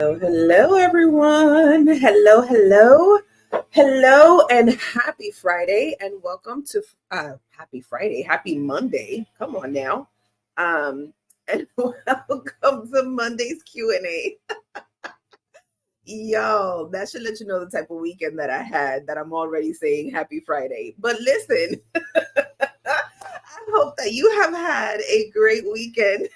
Hello, everyone. Hello, and happy Friday, and welcome to happy Friday, happy Monday. Come on now, and welcome to Monday's Q&A. Yo, that should let you know the type of weekend that I had. That I'm already saying happy Friday. But listen, I hope that you have had a great weekend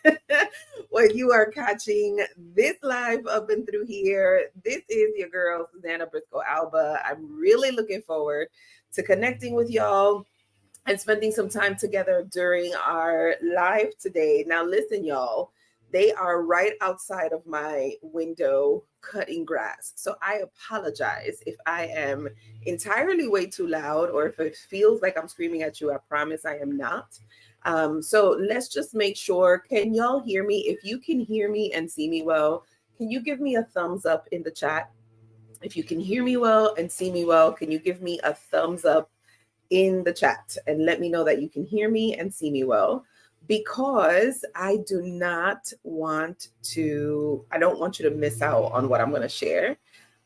when you are catching this live up and through here. This is your girl, Susana Briscoe-Alba. I'm really looking forward to connecting with y'all and spending some time together during our live today. Now, listen, y'all, they are right outside of my window cutting grass. So I apologize if I am entirely way too loud or if it feels like I'm screaming at you. I promise I am not. So let's just make sure. Can y'all hear me? If you can hear me and see me well, can you give me a thumbs up in the chat? If you can hear me well and see me well, can you give me a thumbs up in the chat and let me know that you can hear me and see me well? Because I don't want you to miss out on what I'm going to share.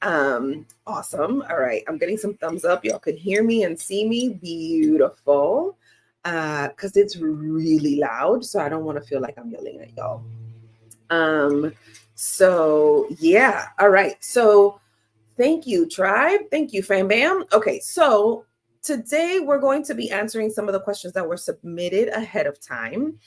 Awesome. All right. I'm getting some thumbs up. Y'all can hear me and see me. Beautiful. Because it's really loud. So I don't want to feel like I'm yelling at y'all. So yeah. All right. So thank you, tribe. Thank you, fam bam. Okay. So today we're going to be answering some of the questions that were submitted ahead of time.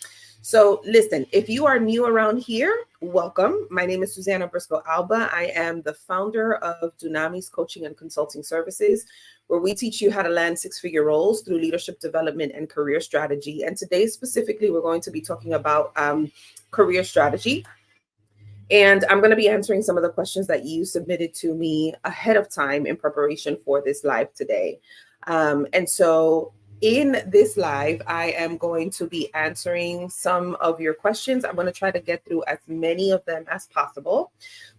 So listen, if you are new around here, welcome. My name is Susana Briscoe-Alba. I am the founder of Dunamis Coaching and Consulting Services, where we teach you how to land six-figure roles through leadership development and career strategy. And today specifically, we're going to be talking about career strategy. And I'm going to be answering some of the questions that you submitted to me ahead of time in preparation for this live today. And so in this live, I am going to be answering some of your questions. I'm going to try to get through as many of them as possible.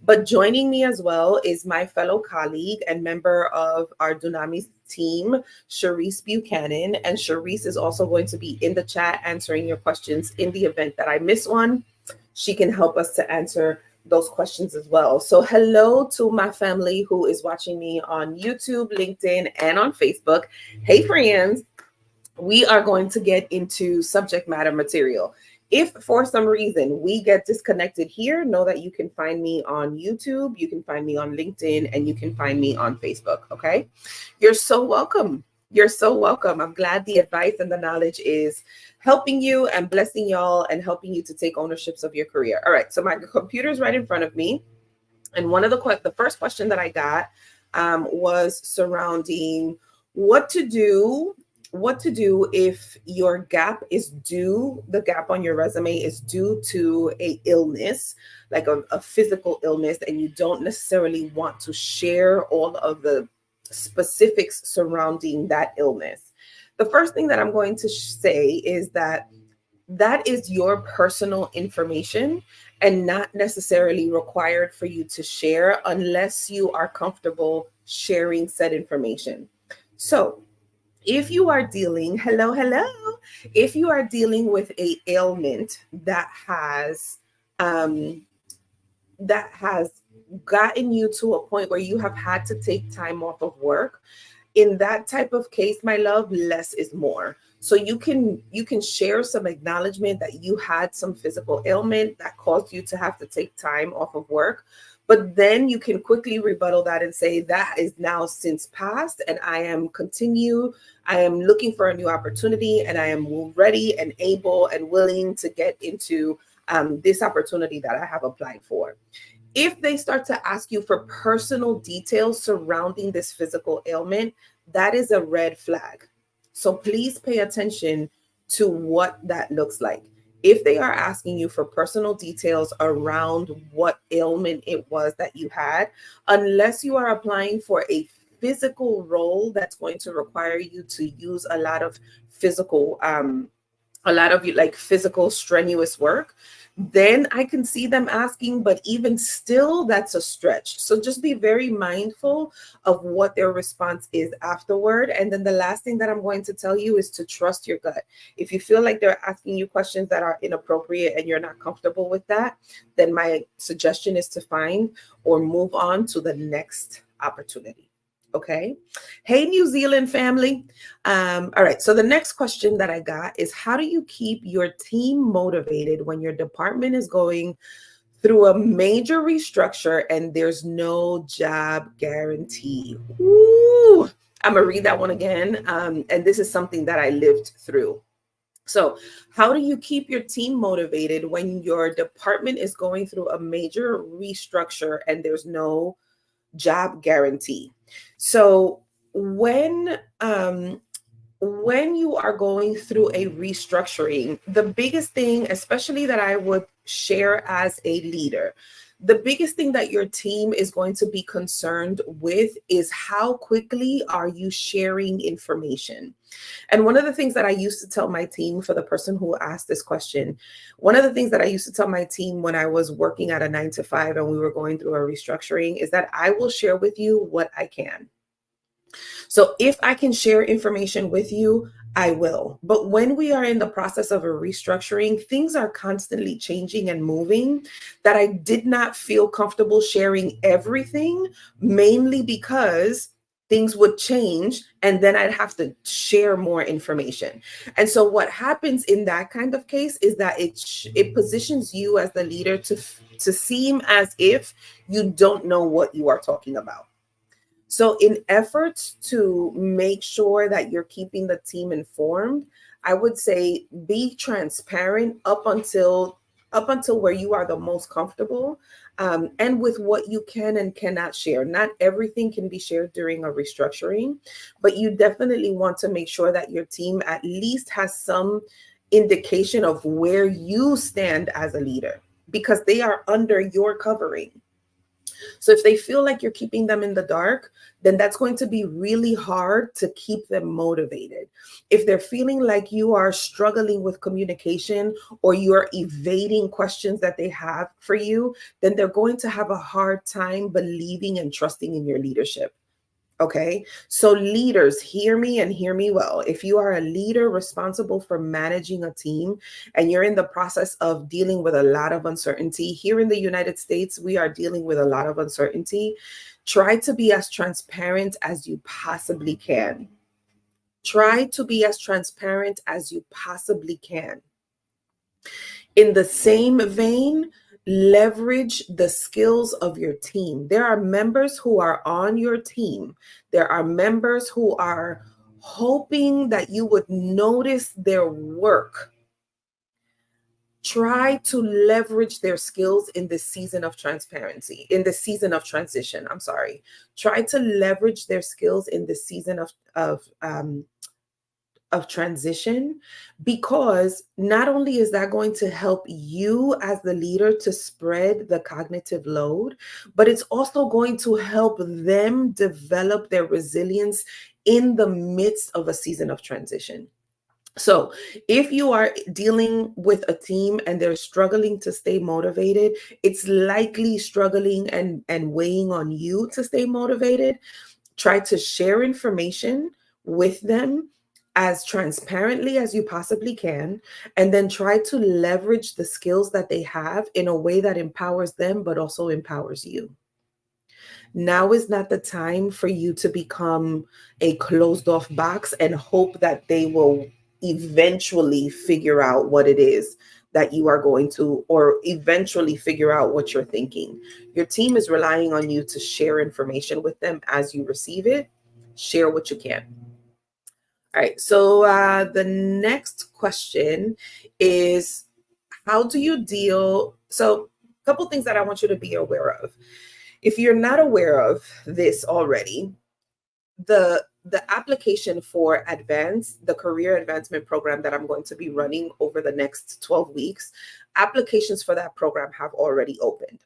But joining me as well is my fellow colleague and member of our Dunamis team, Sharice Buchanan. And Sharice is also going to be in the chat answering your questions in the event that I miss one. She can help us to answer those questions as well. So hello to my family who is watching me on YouTube, LinkedIn, and on Facebook. Hey, friends. We are going to get into subject matter material. If for some reason we get disconnected here, know that you can find me on YouTube, you can find me on LinkedIn, and you can find me on Facebook, okay? You're so welcome. You're so welcome. I'm glad the advice and the knowledge is helping you and blessing y'all and helping you to take ownerships of your career. All right, so my computer's right in front of me. And one of the first question that I got was surrounding what to do if your gap the gap on your resume is due to a illness, like a physical illness, and you don't necessarily want to share all of the specifics surrounding that illness. The first thing that I'm going to say is that is your personal information and not necessarily required for you to share unless you are comfortable sharing said information. So if you are dealing, if you are dealing with a ailment that has gotten you to a point where you have had to take time off of work, in that type of case, my love, less is more. So you can share some acknowledgement that you had some physical ailment that caused you to have to take time off of work. But then you can quickly rebuttal that and say that is now since passed, and I am looking for a new opportunity, and I am ready and able and willing to get into this opportunity that I have applied for. If they start to ask you for personal details surrounding this physical ailment, that is a red flag. So please pay attention to what that looks like. If they are asking you for personal details around what ailment it was that you had, unless you are applying for a physical role that's going to require you to use a lot of physical a lot of like physical strenuous work, then I can see them asking, but even still, that's a stretch. So just be very mindful of what their response is afterward. And then the last thing that I'm going to tell you is to trust your gut. If you feel like they're asking you questions that are inappropriate and you're not comfortable with that, then my suggestion is to find or move on to the next opportunity. Okay. Hey, New Zealand family. All right. So the next question that I got is, how do you keep your team motivated when your department is going through a major restructure and there's no job guarantee? Ooh, I'm going to read that one again. And this is something that I lived through. So, how do you keep your team motivated when your department is going through a major restructure and there's no job guarantee? So when you are going through a restructuring, the biggest thing, especially that I would share as a leader, the biggest thing that your team is going to be concerned with is how quickly are you sharing information. And one of the things that I used to tell my team, for the person who asked this question, one of the things that I used to tell my team when I was working at a 9 to 5 and we were going through a restructuring is that I will share with you what I can. So if I can share information with you, I will. But when we are in the process of a restructuring, things are constantly changing and moving, that I did not feel comfortable sharing everything, mainly because things would change and then I'd have to share more information. And so what happens in that kind of case is that it positions you as the leader to seem as if you don't know what you are talking about. So in efforts to make sure that you're keeping the team informed, I would say be transparent up until where you are the most comfortable, and with what you can and cannot share. Not everything can be shared during a restructuring, but you definitely want to make sure that your team at least has some indication of where you stand as a leader, because they are under your covering. So if they feel like you're keeping them in the dark, then that's going to be really hard to keep them motivated. If they're feeling like you are struggling with communication or you're evading questions that they have for you, then they're going to have a hard time believing and trusting in your leadership. Okay, so leaders, hear me and hear me well. If you are a leader responsible for managing a team and you're in the process of dealing with a lot of uncertainty, here in the United States, we are dealing with a lot of uncertainty. Try to be as transparent as you possibly can. Try to be as transparent as you possibly can. In the same vein, leverage the skills of your team. There are members who are on your team. There are members who are hoping that you would notice their work. Try to leverage their skills in this season of transparency, in the season of transition. I'm sorry. Try to leverage their skills in the season of transition, because not only is that going to help you as the leader to spread the cognitive load, but it's also going to help them develop their resilience in the midst of a season of transition. So if you are dealing with a team and they're struggling to stay motivated, it's likely struggling and weighing on you to stay motivated. Try to share information with them as transparently as you possibly can, and then try to leverage the skills that they have in a way that empowers them, but also empowers you. Now is not the time for you to become a closed off box and hope that they will eventually figure out what it is that you are going to, or eventually figure out what you're thinking. Your team is relying on you to share information with them as you receive it. Share what you can. All right. So the next question is, how do you deal? So a couple things that I want you to be aware of. If you're not aware of this already, the application for the career advancement program that I'm going to be running over the next 12 weeks, applications for that program have already opened.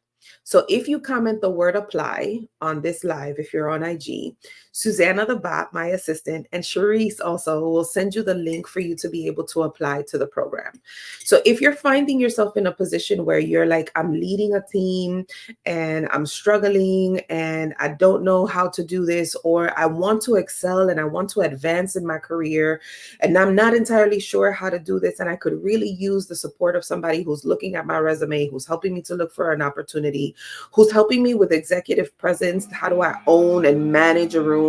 So if you comment the word apply on this live, if you're on IG, Susanna the bot, my assistant, and Charisse also will send you the link for you to be able to apply to the program. So if you're finding yourself in a position where you're like, I'm leading a team and I'm struggling and I don't know how to do this, or I want to excel and I want to advance in my career and I'm not entirely sure how to do this, and I could really use the support of somebody who's looking at my resume, who's helping me to look for an opportunity, who's helping me with executive presence. How do I own and manage a room?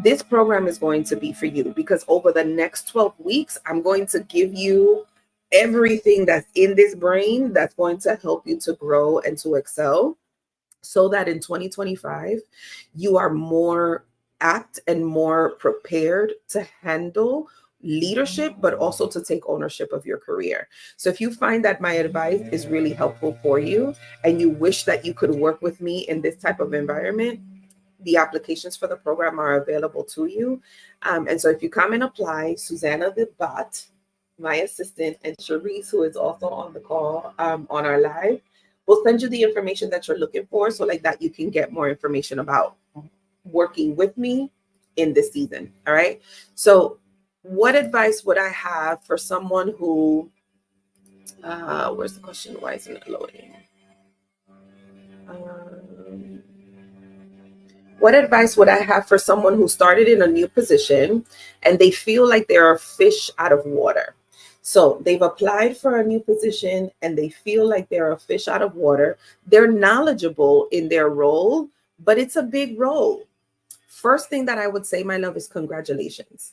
This program is going to be for you, because over the next 12 weeks, I'm going to give you everything that's in this brain that's going to help you to grow and to excel, so that in 2025, you are more apt and more prepared to handle leadership, but also to take ownership of your career. So if you find that my advice is really helpful for you and you wish that you could work with me in this type of environment, the applications for the program are available to you. And so if you come and apply, Susanna the bot, my assistant, and Charisse, who is also on the call on our live, we'll send you the information that you're looking for, so like that you can get more information about working with me in this season. All right. So what advice would I have for someone who, where's the question? Why isn't it loading? What advice would I have for someone who started in a new position and they feel like they're a fish out of water? So they've applied for a new position and they feel like they're a fish out of water. They're knowledgeable in their role, but it's a big role. First thing that I would say, my love, is congratulations.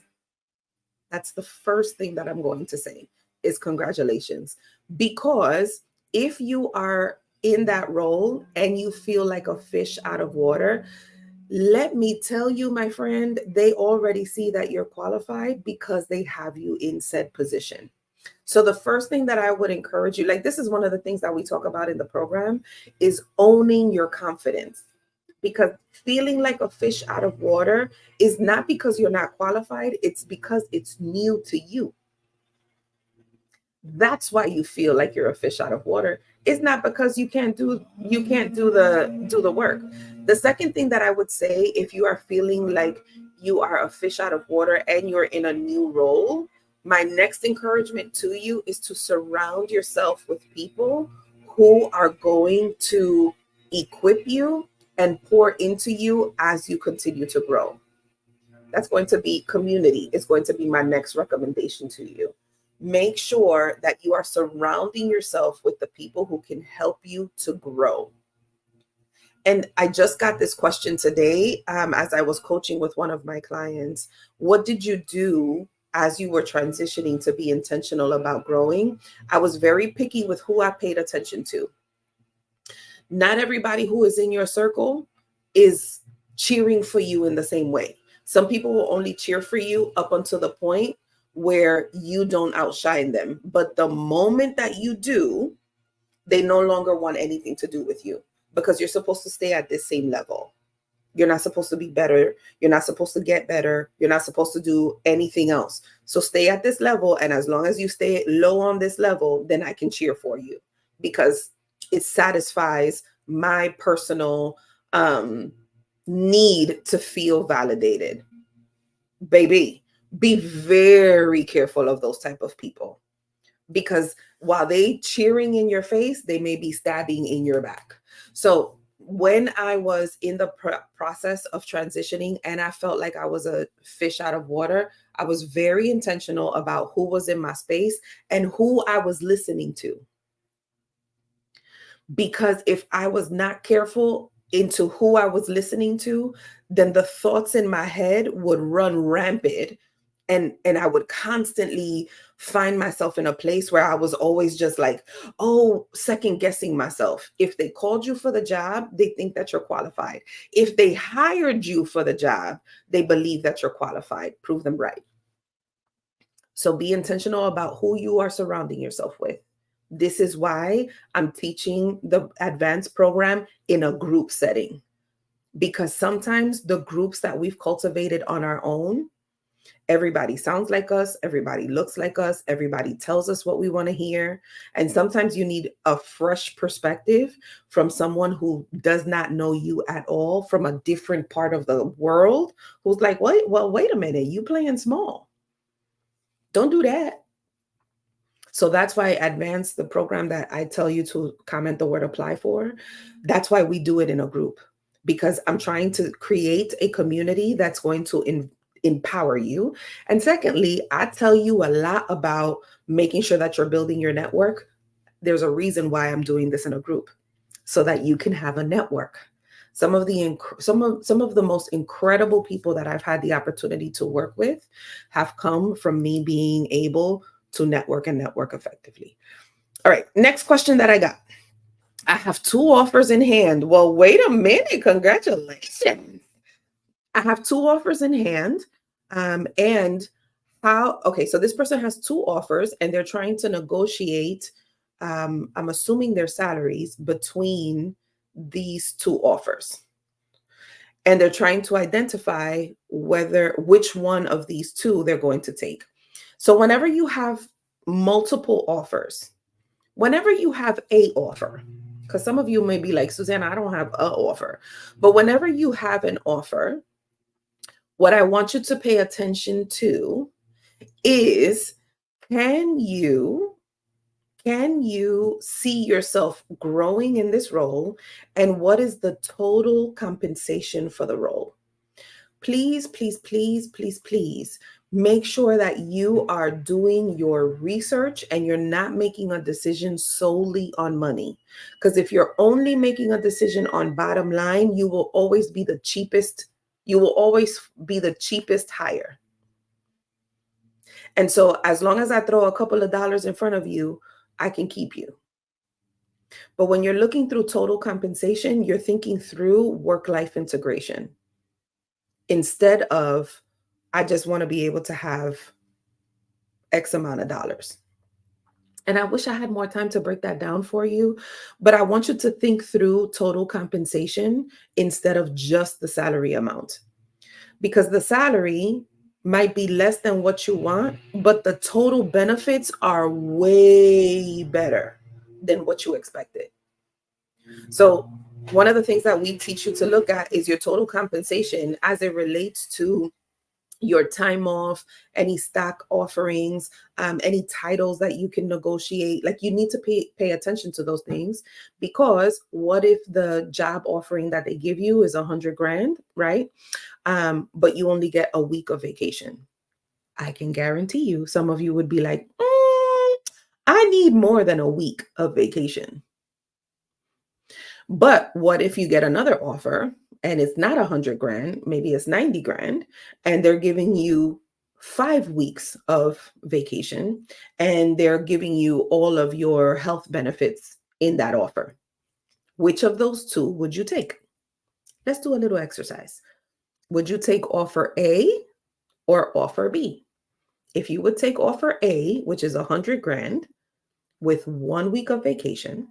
That's the first thing that I'm going to say, is congratulations. Because if you are in that role and you feel like a fish out of water, let me tell you, my friend, they already see that you're qualified because they have you in said position. So the first thing that I would encourage you, like this is one of the things that we talk about in the program, is owning your confidence. Because feeling like a fish out of water is not because you're not qualified, it's because it's new to you. That's why you feel like you're a fish out of water. It's not because you can't do the work. The second thing that I would say, if you are feeling like you are a fish out of water and you're in a new role, my next encouragement to you is to surround yourself with people who are going to equip you and pour into you as you continue to grow. That's going to be community. It's going to be my next recommendation to you. Make sure that you are surrounding yourself with the people who can help you to grow. And I just got this question today as I was coaching with one of my clients. What did you do as you were transitioning to be intentional about growing? I was very picky with who I paid attention to. Not everybody who is in your circle is cheering for you in the same way. Some people will only cheer for you up until the point where you don't outshine them. But the moment that you do, they no longer want anything to do with you, because you're supposed to stay at this same level. You're not supposed to be better. You're not supposed to get better. You're not supposed to do anything else. So stay at this level. And as long as you stay low on this level, then I can cheer for you, because it satisfies my personal need to feel validated. Baby, be very careful of those type of people, because while they cheering in your face, they may be stabbing in your back. So when I was in the process of transitioning and I felt like I was a fish out of water, I was very intentional about who was in my space and who I was listening to. Because if I was not careful into who I was listening to, then the thoughts in my head would run rampant, and I would constantly find myself in a place where I was always just like, oh, second guessing myself. If they called you for the job, they think that you're qualified. If they hired you for the job, they believe that you're qualified. Prove them right. So be intentional about who you are surrounding yourself with. This is why I'm teaching the advanced program in a group setting, because sometimes the groups that we've cultivated on our own Everybody sounds like us, everybody looks like us, everybody tells us what we want to hear. And sometimes you need a fresh perspective from someone who does not know you at all, from a different part of the world, who's like, wait, well, wait a minute, you playing small. Don't do that. So that's why Advance, the program that I tell you to comment the word apply for, that's why we do it in a group, because I'm trying to create a community that's going to empower you. And secondly, I tell you a lot about making sure that you're building your network. There's a reason why I'm doing this in a group, so that you can have a network. Some of the most incredible people that I've had the opportunity to work with have come from me being able to network and network effectively. All right, next question that I got. I have 2 offers in hand. Well, wait a minute. Congratulations. I have 2 offers in hand. And how, okay, so this person has 2 offers and they're trying to negotiate, I'm assuming their salaries between these 2 offers. And they're trying to identify which one of these 2 they're going to take. So whenever you have multiple offers, whenever you have a offer, because some of you may be like, Susana, I don't have a offer. But whenever you have an offer, what I want you to pay attention to is, can you see yourself growing in this role? And what is the total compensation for the role? Please, please, please, please, please make sure that you are doing your research and you're not making a decision solely on money. Because if you're only making a decision on bottom line, you will always be the cheapest. You will always be the cheapest hire. And so as long as I throw a couple of dollars in front of you, I can keep you. But when you're looking through total compensation, you're thinking through work-life integration instead of, I just want to be able to have X amount of dollars. And I wish I had more time to break that down for you, but I want you to think through total compensation instead of just the salary amount, because the salary might be less than what you want, but the total benefits are way better than what you expected. So one of the things that we teach you to look at is your total compensation as it relates to your time off, any stock offerings, any titles that you can negotiate. Like, you need to pay attention to those things, because what if the job offering that they give you is 100 grand, right? But you only get a week of vacation. I can guarantee you some of you would be like, I need more than a week of vacation. But what if you get another offer and it's not 100 grand, maybe it's 90 grand, and they're giving you 5 weeks of vacation and they're giving you all of your health benefits in that offer? Which of those 2 would you take? Let's do a little exercise. Would you take offer A or offer B? If you would take offer A, which is 100 grand with 1 week of vacation,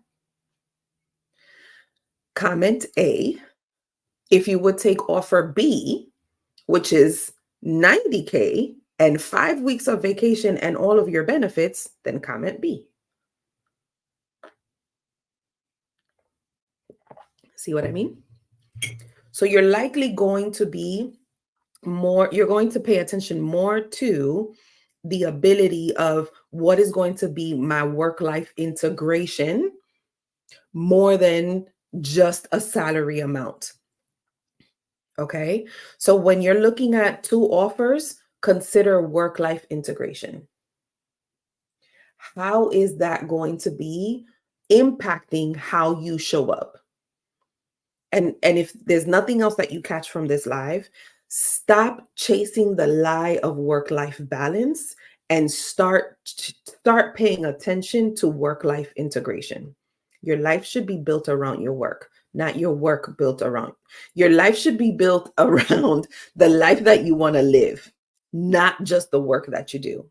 comment A. If you would take offer B, which is 90K and 5 weeks of vacation and all of your benefits, then comment B. See what I mean? So you're likely going to be you're going to pay attention more to the ability of what is going to be my work-life integration more than just a salary amount. Okay. So when you're looking at 2 offers, consider work-life integration. How is that going to be impacting how you show up? And if there's nothing else that you catch from this live, stop chasing the lie of work-life balance and start paying attention to work-life integration. Your life should be built around your work, not your work built around. Your life should be built around the life that you want to live, not just the work that you do.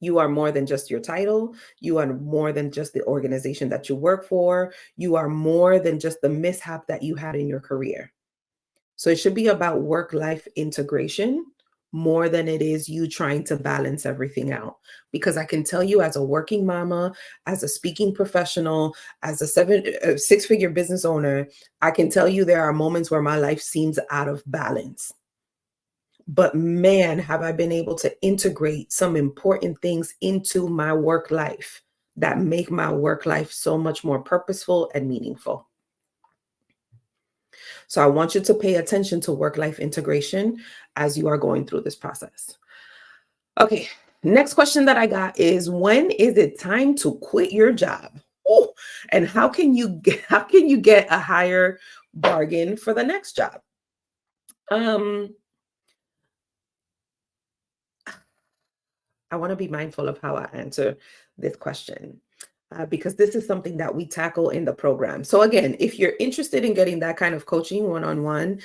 You are more than just your title. You are more than just the organization that you work for. You are more than just the mishap that you had in your career. So it should be about work-life integration more than it is you trying to balance everything out. Because I can tell you, as a working mama, as a speaking professional, as a six-figure business owner, I can tell you there are moments where my life seems out of balance. But man, have I been able to integrate some important things into my work life that make my work life so much more purposeful and meaningful. So I want you to pay attention to work life integration as you are going through this process. Okay, next question that I got is, when is it time to quit your job? Oh, and how can you get a higher bargain for the next job? Um I want to be mindful of how I answer this question, because this is something that we tackle in the program. So, again, if you're interested in getting that kind of coaching one on one,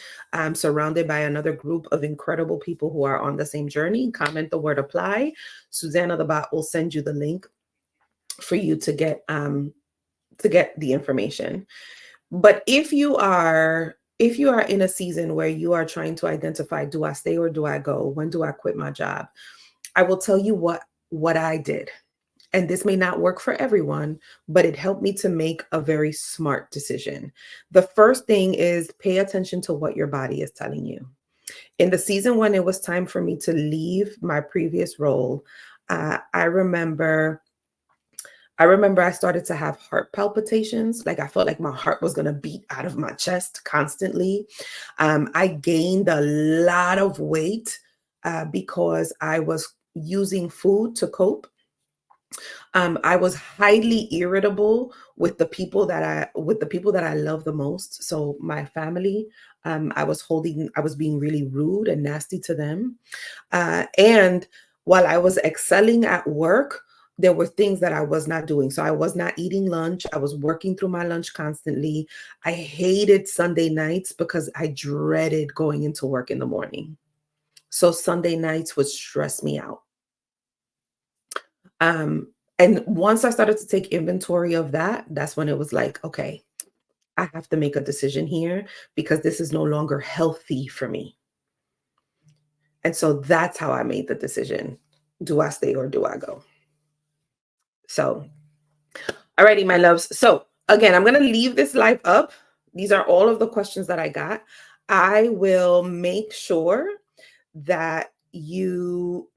surrounded by another group of incredible people who are on the same journey, comment the word apply. Susana the bot will send you the link for you to get the information. But if you are in a season where you are trying to identify, do I stay or do I go? When do I quit my job? I will tell you what I did. And this may not work for everyone, but it helped me to make a very smart decision. The first thing is, pay attention to what your body is telling you. In the season when it was time for me to leave my previous role, I remember I started to have heart palpitations. Like, I felt like my heart was going to beat out of my chest constantly. I gained a lot of weight because I was using food to cope. I was highly irritable with the people that I love the most. So my family, I was being really rude and nasty to them. And while I was excelling at work, there were things that I was not doing. So I was not eating lunch. I was working through my lunch constantly. I hated Sunday nights because I dreaded going into work in the morning. So Sunday nights would stress me out. And once I started to take inventory of that, that's when it was like, okay, I have to make a decision here because this is no longer healthy for me. And so that's how I made the decision. Do I stay or do I go? So, alrighty, my loves. So again, I'm gonna leave this live up. These are all of the questions that I got. I will make sure that you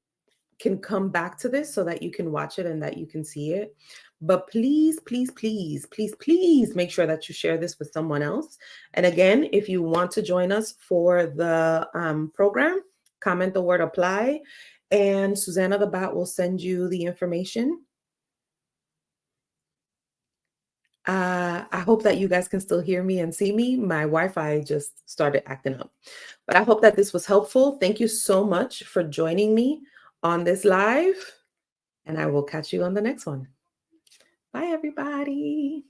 can come back to this so that you can watch it and that you can see it. But please, please, please, please, please make sure that you share this with someone else. And again, if you want to join us for the program, comment the word apply, and Susanna the bot will send you the information. I hope that you guys can still hear me and see me. My Wi-Fi just started acting up. But I hope that this was helpful. Thank you so much for joining me on this live, and I will catch you on the next one. Bye, everybody.